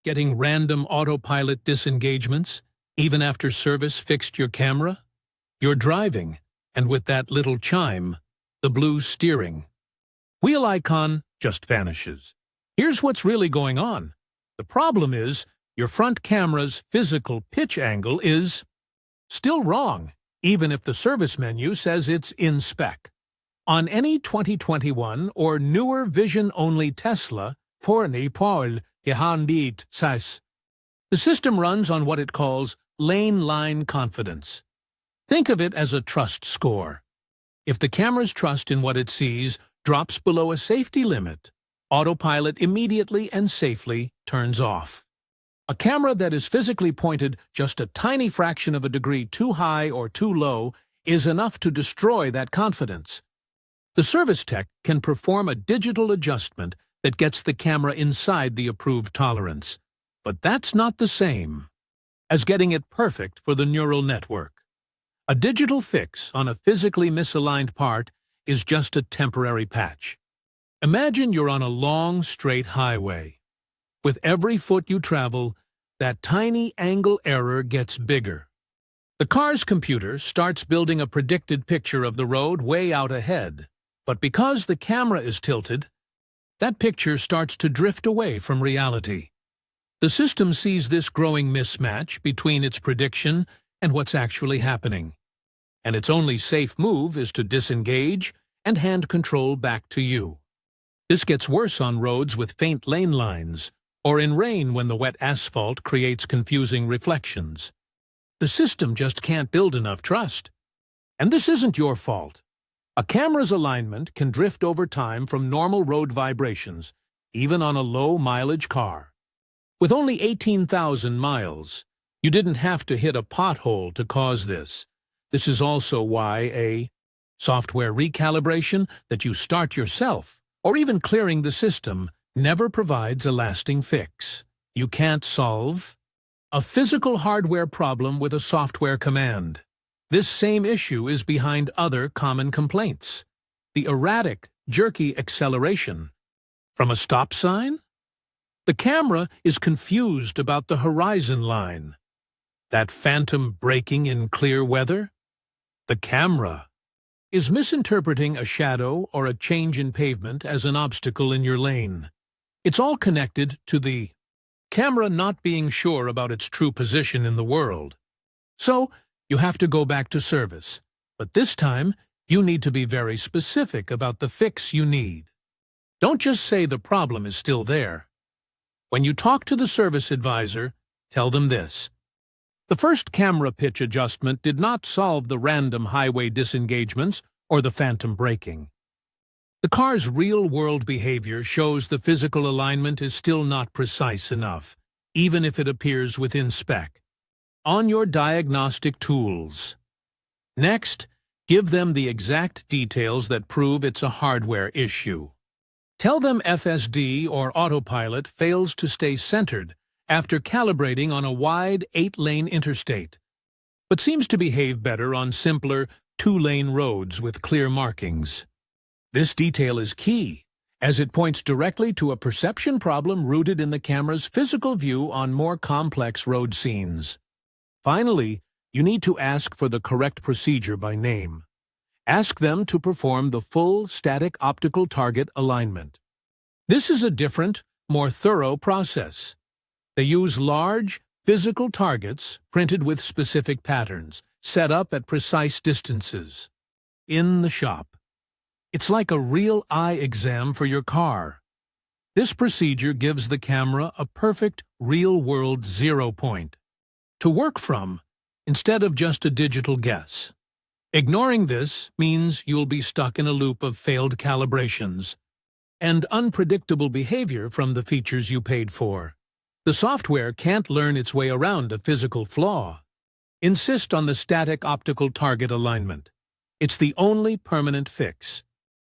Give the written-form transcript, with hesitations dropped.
getting random autopilot disengagements, even after service fixed your camera? You're driving, and with that little chime, the blue steering wheel icon just vanishes. Here's what's really going on. The problem is, your front camera's physical pitch angle is still wrong, even if the service menu says it's in spec. On any 2021 or newer vision-only Tesla, the system runs on what it calls lane line confidence. Think of it as a trust score. If the camera's trust in what it sees drops below a safety limit, autopilot immediately and safely turns off. A camera that is physically pointed just a tiny fraction of a degree too high or too low is enough to destroy that confidence. The service tech can perform a digital adjustment that gets the camera inside the approved tolerance, but that's not the same as getting it perfect for the neural network. A digital fix on a physically misaligned part is just a temporary patch. Imagine you're on a long, straight highway. With every foot you travel, that tiny angle error gets bigger. The car's computer starts building a predicted picture of the road way out ahead, but because the camera is tilted, that picture starts to drift away from reality. The system sees this growing mismatch between its prediction and what's actually happening, and its only safe move is to disengage and hand control back to you. This gets worse on roads with faint lane lines, or in rain when the wet asphalt creates confusing reflections. The system just can't build enough trust. And this isn't your fault. A camera's alignment can drift over time from normal road vibrations, even on a low-mileage car. With only 18,000 miles, you didn't have to hit a pothole to cause this. This is also why a software recalibration that you start yourself, or even clearing the system, never provides a lasting fix. You can't solve a physical hardware problem with a software command. This same issue is behind other common complaints. The erratic, jerky acceleration. From a stop sign? The camera is confused about the horizon line. That phantom braking in clear weather? The camera is misinterpreting a shadow or a change in pavement as an obstacle in your lane. It's all connected to the camera not being sure about its true position in the world. So, you have to go back to service. But this time, you need to be very specific about the fix you need. Don't just say the problem is still there. When you talk to the service advisor, tell them this. The first camera pitch adjustment did not solve the random highway disengagements or the phantom braking. The car's real-world behavior shows the physical alignment is still not precise enough, even if it appears within spec. On your diagnostic tools. Next, give them the exact details that prove it's a hardware issue. Tell them FSD or Autopilot fails to stay centered after calibrating on a wide 8-lane interstate, but seems to behave better on simpler 2-lane roads with clear markings. This detail is key, as it points directly to a perception problem rooted in the camera's physical view on more complex road scenes. Finally, you need to ask for the correct procedure by name. Ask them to perform the full static optical target alignment. This is a different, more thorough process. They use large, physical targets printed with specific patterns, set up at precise distances. In the shop. It's like a real eye exam for your car. This procedure gives the camera a perfect, real-world 0 point to work from, instead of just a digital guess. Ignoring this means you'll be stuck in a loop of failed calibrations and unpredictable behavior from the features you paid for. The software can't learn its way around a physical flaw. Insist on the static optical target alignment. It's the only permanent fix.